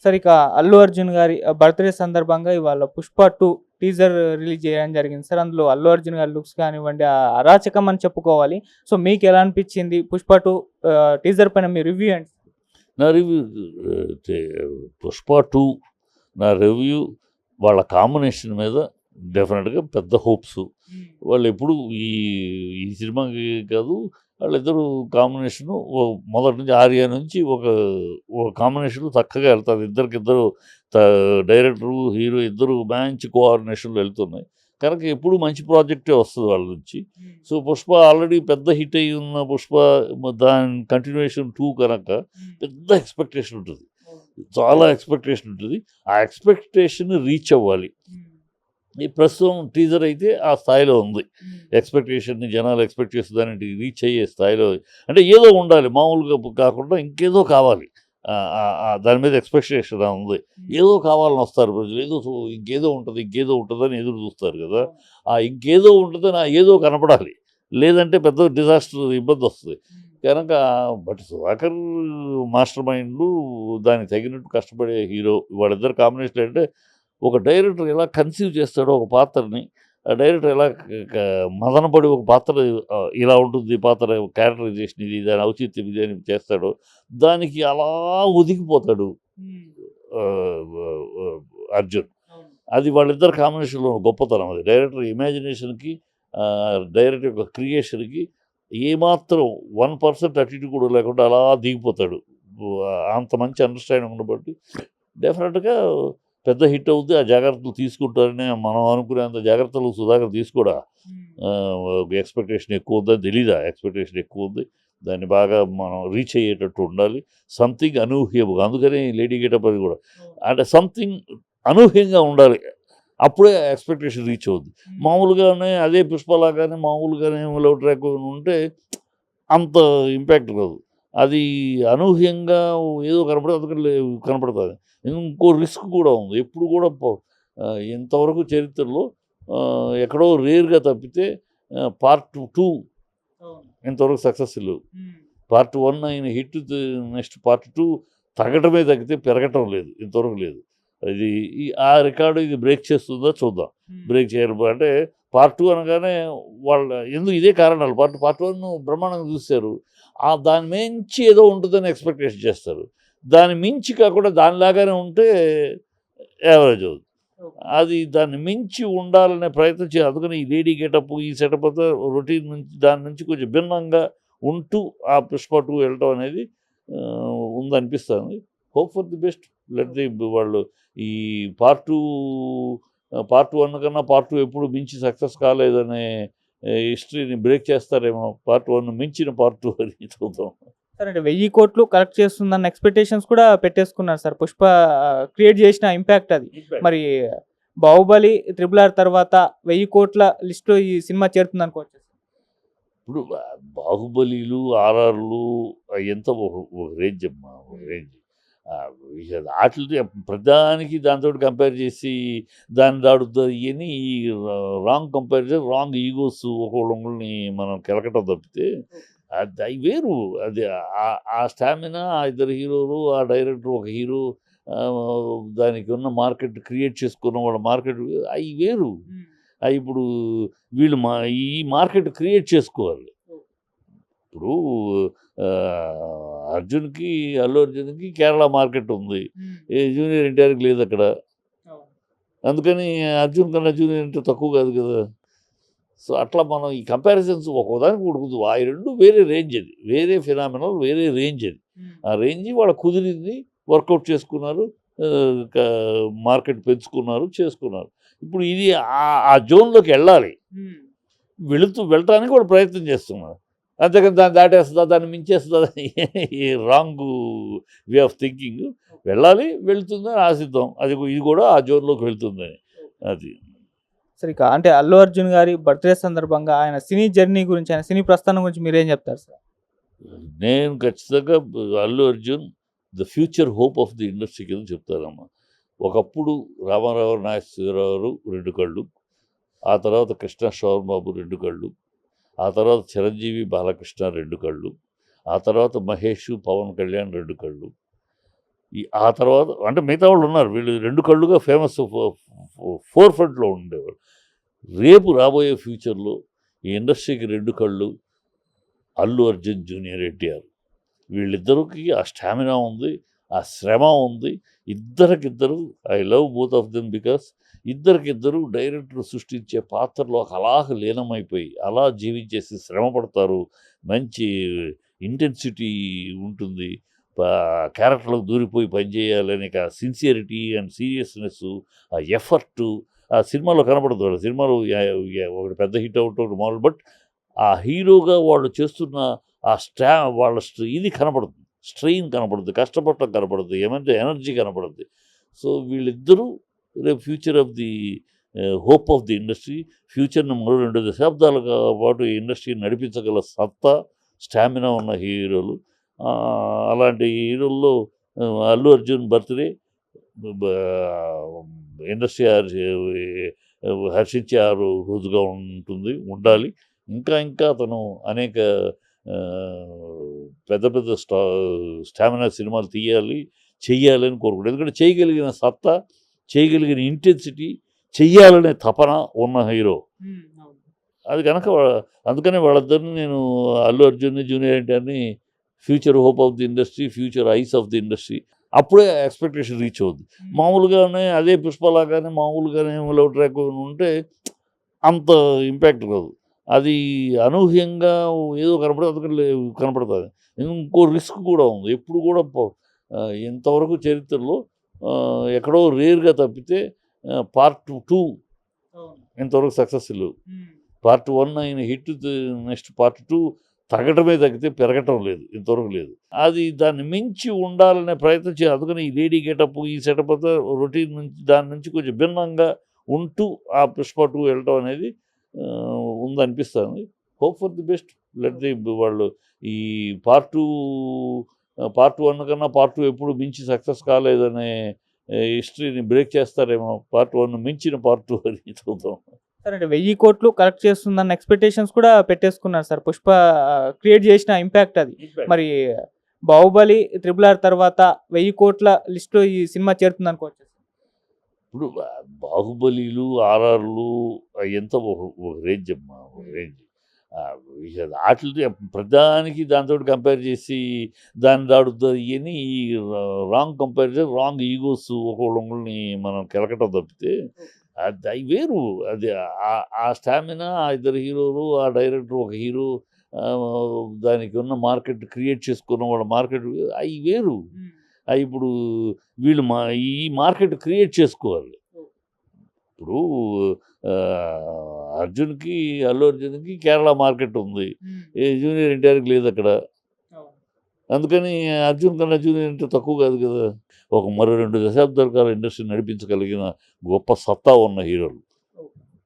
సరే ఇక అల్లు అర్జున్ గారి బర్త్‌డే సందర్భంగా ఇవాళ 'పుష్ప 2' టీజర్ రిలీజ్ చేయడం జరిగింది సార్. అందులో అల్లు అర్జున్ గారి లుక్స్ కానివ్వండి, అరాచకం అని చెప్పుకోవాలి. సో, మీకెలా అనిపిచ్చింది 'పుష్ప 2' టీజర్ పైన మీ రివ్యూ ఏంటి? నా రివ్యూ తే 'పుష్ప 2' నా రివ్యూ వాళ్ళ కాంబినేషన్ మీద డెఫినెట్‌గా పెద్ద హోప్స్. వాళ్ళెప్పుడు ఈ ఈ సినిమాకి కాదు, వాళ్ళిద్దరూ కాంబినేషను మొదటి నుంచి 'ఆర్య' నుంచి ఒక కాంబినేషన్‌లో చక్కగా ఎళ్తారు. ఇద్దరికిద్దరు త డైరెక్టరు, హీరో ఇద్దరు మంచి కోఆర్డినేషన్‌లో ఎళ్తున్నాయి. కనుక ఎప్పుడు మంచి ప్రాజెక్టే వస్తది వాళ్ళ నుంచి. సో, 'పుష్ప' ఆల్రెడీ పెద్ద హిట్ అయ్యి ఉన్న 'పుష్ప' దాని కంటిన్యూయేషన్ 2 కనుక పెద్ద ఎక్స్‌పెక్టేషన్ ఉంటది. చాలా ఎక్స్‌పెక్టేషన్ ఉంటది. ఆ ఎక్స్‌పెక్టేషన్‌ని రీచ్ అవ్వాలి. ఈ ప్రస్తుతం టీజర్ అయితే ఆ స్థాయిలో ఉంది. ఎక్స్‌పెక్టేషన్‌ని జనాలు ఎక్స్‌పెక్ట్ చేసే దాన్ని రీచ్ అయ్యే స్థాయిలో, అంటే ఏదో ఉండాలి మామూలుగా కాకుండా ఇంకేదో కావాలి. దాని మీద ఎక్స్‌పెక్టేషన్ ఉంది. ఏదో కావాలని వస్తారు ప్రజలు. ఇంకేదో ఉంటది, ఇంకేదో ఉంటదని ఎదురు చూస్తారు కదా! ఆ ఇంకేదో ఉంటదని ఆ ఏదో కనపడాలి. లేదంటే పెద్ద డిజాస్టర్ ఇబ్బందొస్తది. కనుక బట్ 'సుధాకర్' మాస్టర్ మైండు దానికి తగినట్టు కష్టపడే హీరో. వాళ్ళిద్దరి కాంబినేషన్ అంటే ఒక డైరెక్టర్ ఎలా కన్సీవ్ చేస్తాడో ఒక పాత్రని, ఆ డైరెక్టర్ ఎలా మదనపడి ఒక పాత్ర ఇలా ఉంటుంది ఈ పాత్ర క్యారెక్టరైజేషన్ ఇది, దాని ఔచిత్యం ఇది అని చేస్తాడో, దానికి అలా ఒదిగిపోతాడు ఆహ్, ఆహ్, అర్జున్. అది వాళ్ళిద్దరి కాంబినేషన్‌లో గొప్పతనం అది. డైరెక్టర్ ఇమాజినేషన్‌కి, డైరెక్టర్ యొక్క క్రియేషన్‌కి ఏమాత్రం 1% అటు ఇటు కూడా లేకుండా అలా దిగిపోతాడు. అంత మంచి అండర్‌స్టాండింగ్ ఉండబట్టి డెఫినెట్‌గా పెద్ద హిట్ అవుద్ది. ఆ జాగ్రత్తలు తీసుకుంటారని మనం అనుకునేంత జాగ్రత్తలు సుధాకర్ తీసుకోడా. ఎక్స్‌పెక్టేషన్ ఎక్కువుందని తెలీదా? ఎక్స్‌పెక్టేషన్ ఎక్కువుంది. దాన్ని బాగా మనం రీచ్ అయ్యేటట్టు ఉండాలి. సంథింగ్ అనూహ్యముగా, అందుకని 'లేడీ గెటప్' అది కూడా. అంటే సంథింగ్ అనూహ్యంగా ఉండాలి. అప్పుడే ఎక్స్‌పెక్టేషన్ రీచ్ అవుద్ది. మామూలుగానే అదే 'పుష్ప' లాగానే మామూలుగానే లవ్ ట్రాక్ ఉంటే అంత ఇంపాక్ట్ రాదు. అది అనూహ్యంగా ఏదో కనపడదు, అందుకని కనపడతది. ఇంకో రిస్క్ కూడా ఉంది. ఎప్పుడు కూడా ఇంతవరకు చరిత్రలో ఎక్కడో రేర్‌గా తప్పితే పార్ట్ 2 ఇంతవరకు సక్సెస్ లేవు. పార్ట్ 1 అయిన హిట్ నెక్స్ట్ పార్ట్ 2 తగ్గటమే తగ్గితే పెరగటం లేదు. ఇంతవరకు లేదు. ఇది ఆ రికార్డు ఇది బ్రేక్ చేస్తుందో చూద్దాం. బ్రేక్ అంటే పార్ట్ 2 అనగానే వాళ్ళ ఇదే కారణాలు. పార్ట్ 1 బ్రహ్మాండంగా చూసారు. దాని మించి ఏదో ఉంటుందని ఎక్స్‌పెక్టేషన్ చేస్తారు. దాని మించి కాకుండా దానిలాగానే ఉంటే యావరేజ్ అవుద్ది. అది దాన్ని మించి ఉండాలనే ప్రయత్నం అందుకని ఈ 'లేడీ గెటప్' ఈ సెటప్ అంతా రొటీన్ నుంచి దాని నుంచి కొంచెం భిన్నంగా ఉంటూ ఆ 'పుష్ప 2' వెళ్ళటం అనేది ఉందనిపిస్తుంది. Hope for the best. వాళ్ళు ఈ పార్ట్ 1 కన్నా పార్ట్ 2 ఎప్పుడు మించి సక్సెస్ కాలేదనే హిస్టరీని బ్రేక్ చేస్తారేమో. పార్ట్ 1 మించిన పార్ట్ 2 అని చూద్దాం. సార్ అంటే 1000 కోట్లు కలెక్ట్ చేస్తుందన్న ఎక్స్‌పెక్టేషన్స్ కూడా పెట్టేసుకున్నారు సార్. 'పుష్ప' క్రియేట్ చేసిన ఇంపాక్ట్ అది. మరి 'బాహుబలి', 'ట్రిపుల్ ఆర్' తర్వాత 1000 కోట్ల లిస్ట్‌లో ఈ సినిమా చేరుతుందనుకోవచ్చా? ఇప్పుడు 'బాహుబలిలు', 'ఆర్ఆర్‌లు' అయ్యంతా ఒక రేంజ్ అమ్మా. ఒక రేంజ్. ఇక ఆటిలతో ప్రతిదానికి దాంతోటి కంపేర్ చేసి దాన్ని దాడుతుంది ఇయన్నీ రాంగ్ కంపారిజన్, రాంగ్ ఈగోస్ ఒకళ్ళొకళ్ళని మనం కెలకటం తప్పితే అది అయి వేరు. అది ఆ స్టామినా ఆ ఇద్దరు హీరోలు, ఆ డైరెక్టర్ ఒక హీరో దానికి ఉన్న మార్కెట్ క్రియేట్ చేసుకున్న వాళ్ళ మార్కెట్ అయి వేరు. ఇప్పుడు వీళ్ళు ఈ మార్కెట్ క్రియేట్ చేసుకోవాలి. ఇప్పుడు అర్జున్‌కి, అల్లు అర్జున్‌కి కేరళ మార్కెట్ ఉంది. జూనియర్ ఎన్టీఆర్‌కి లేదక్కడ. అందుకని అర్జున్ కన్నా జూనియర్ ఎన్టీఆర్ తక్కువ కాదు కదా! సో, అట్లా మనం ఈ కంపారిజన్స్ ఒక్కోదానికి ఉడుకుదు. ఆ 2 వేరే రేంజ్ అది. వేరే ఫినామినల్, వేరే రేంజ్ అది. ఆ రేంజ్ వాళ్ళకి కుదిరింది. వర్కౌట్ చేసుకున్నారు. ఆహ్, క మార్కెట్ పెంచుకున్నారు, చేసుకున్నారు. ఇప్పుడు ఇది ఆ జోన్‌లోకి ఎళ్ళాలి. వెళ్ళటానికి వాళ్ళు ప్రయత్నం చేస్తున్నారు. అంతేగాని దాన్ని దాటేస్తదా, దాన్ని మించేస్తదా ఈ రాంగు వే ఆఫ్ థింకింగ్. వెళ్ళాలి, వెళ్తుందని ఆశిద్దాం. ఇది కూడా ఆ జోన్‌లోకి వెళ్తుందని. అది. సరే ఇక అంటే అల్లు అర్జున్ గారి బర్త్‌డే సందర్భంగా ఆయన సినీ జర్నీ గురించి, ఆయన సినీ ప్రస్థానం గురించి మీరేం చెప్తారు సార్? నేను ఖచ్చితంగా Allu Arjun the future hope of the industry కింద చెప్తానమ్మా. ఒకప్పుడు రామారావు, నాగేశ్వరరావు 2 కళ్ళు. ఆ తర్వాత కృష్ణ శ్రవణ్ బాబు 2 కళ్ళు. ఆ తర్వాత చిరంజీవి, బాలకృష్ణ 2 కళ్ళు. ఆ తర్వాత మహేష్, పవన్ కళ్యాణ్ 2 కళ్ళు. ఆ తర్వాత అంటే మిగతా వాళ్ళు ఉన్నారు, వీళ్ళు 2 కళ్ళుగా ఫేమస్ ఫోర్ ఫ్రంట్లో ఉండేవాళ్ళు. రేపు రాబోయే ఫ్యూచర్లో ఈ ఇండస్ట్రీకి 2 కళ్ళు అల్లు అర్జున్, జూనియర్ ఎన్టీఆర్. వీళ్ళిద్దరికి ఆ స్టామినా ఉంది, ఆ శ్రమ ఉంది. ఇద్దరికిద్దరు I love both of them because ఇద్దరికిద్దరు డైరెక్టర్ సృష్టించే పాత్రలో అలాగ లీనమైపోయి అలా జీవించేసి శ్రమ పడతారు. మంచి ఇంటెన్సిటీ ఉంటుంది. క్యారెక్టర్లకు దూరిపోయి పనిచేయాలనే సిన్సియరిటీ అండ్ సీరియస్నెస్, ఆ ఎఫర్టు ఆ సినిమాలో కనపడుతుంది. సినిమాలో ఒకటి పెద్ద హిట్ అవుట్ ఒకటి మామూలు, బట్ ఆ హీరోగా వాళ్ళు చేస్తున్న ఆ వాళ్ళ ఇది కనపడుతుంది, స్ట్రెయిన్ కనపడుతుంది, కష్టపడటం కనపడుతుంది, ఏమంటే ఎనర్జీ కనపడుతుంది. సో వీళ్ళిద్దరూ రేపు future of the hope of the industry. ఫ్యూచర్ని మరో 2 దశాబ్దాల పాటు ఈ ఇండస్ట్రీని నడిపించగల సత్తా, స్టామినా ఉన్న హీరోలు. అలాంటి హీరోల్లో అల్లు అర్జున్ బర్త్డే ఇండస్ట్రీ హర్షించే ఆ రోజుగా ఉండాలి. ఇంకా ఇంకా అతను అనేక పెద్ద పెద్ద స్టామినా సినిమాలు చెయ్యాలని కోరుకుంటాడు. ఎందుకంటే చేయగలిగిన సత్తా, చేయగలిగిన ఇంటెన్సిటీ, చెయ్యాలనే తపన ఉన్న హీరో. అది కనుక అందుకనే వాళ్ళిద్దరిని నేను అల్లు అర్జున్ని, జూనియర్ ఎన్టీఆర్ని future hope of the industry, future eyes of the industry. అప్పుడే ఎక్స్పెక్టేషన్ రీచ్ అవుద్ది. మామూలుగానే అదే పుష్పలాగానే మామూలుగానే లవ్ ట్రాక్ ఉంటే అంత ఇంపాక్ట్ రాదు. అది అనూహ్యంగా ఏదో కనపడుతుంది. ఇంకో రిస్క్ కూడా ఉంది. ఎప్పుడు కూడా ఇంతవరకు చరిత్రలో ఎక్కడో రేర్గా తప్పితే పార్ట్ 2 ఇంతవరకు సక్సెస్ లేవు. పార్ట్ 1 అయిన హిట్ నెక్స్ట్ పార్ట్ 2 తగ్గటమే తగ్గితే పెరగటం లేదు, ఇంతవరకు లేదు. అది దాన్ని మించి ఉండాలనే ప్రయత్నం చేయాలి. అందుకని ఈ లేడీ గెటప్, ఈ సెటప్ అంతా రొటీన్ నుంచి దాని నుంచి కొంచెం భిన్నంగా ఉంటూ ఆ పుష్ప 2 వెళ్ళటం అనేది ఉందనిపిస్తుంది. Hope for the best. Let the వాళ్ళు ఈ పార్ట్ 1 కన్నా పార్ట్ 2 ఎప్పుడు మించి సక్సెస్ కాలేదనే హిస్టరీని బ్రేక్ చేస్తారేమో. పార్ట్ 1 మించిన పార్ట్ 2 అని చూద్దాం. సరే అంటే 1000 కోట్లు కలెక్ట్ చేస్తుందన్న ఎక్స్పెక్టేషన్స్ కూడా పెట్టేసుకున్నారు సార్. పుష్ప క్రియేట్ చేసిన ఇంపాక్ట్ అది. మరి బాహుబలి, RRR తర్వాత 1000 కోట్ల లిస్టులో ఈ సినిమా చేరుతుంది అనుకోవచ్చు. ఇప్పుడు బాహుబలిలు, ఆర్ఆర్లు ఎంత ఒక రేంజ్ అమ్మా, ఒక రేంజ్. వాటితో ప్రధానికి దాంతో కంపేర్ చేసి దాన్ని దాడుతుంది అని రాంగ్ కంపారిజన్, రాంగ్ ఈగోస్ ఒకళ్ళని మనం కెలకటం తప్పితే అది వేరు. అది ఆ స్టామినా, ఆ ఇద్దరు హీరోలు, ఆ డైరెక్టర్ ఒక హీరో, దానికి ఉన్న మార్కెట్ క్రియేట్ చేసుకున్న వాళ్ళ మార్కెట్ అవి వేరు. అవి ఇప్పుడు వీళ్ళు ఈ మార్కెట్ క్రియేట్ చేసుకోవాలి. ఇప్పుడు అల్లు అర్జున్కి కేరళ మార్కెట్ ఉంది, జూనియర్ ఎన్టీఆర్కి లేదు అక్కడ. అందుకని అర్జున్ కన్నా జూనియర్ ఎన్టీఆర్ తక్కువ కాదు కదా. మరో 2 దశాబ్దాల కాలం ఇండస్ట్రీ నడిపించగలిగిన గొప్ప సత్తా ఉన్న హీరోలు.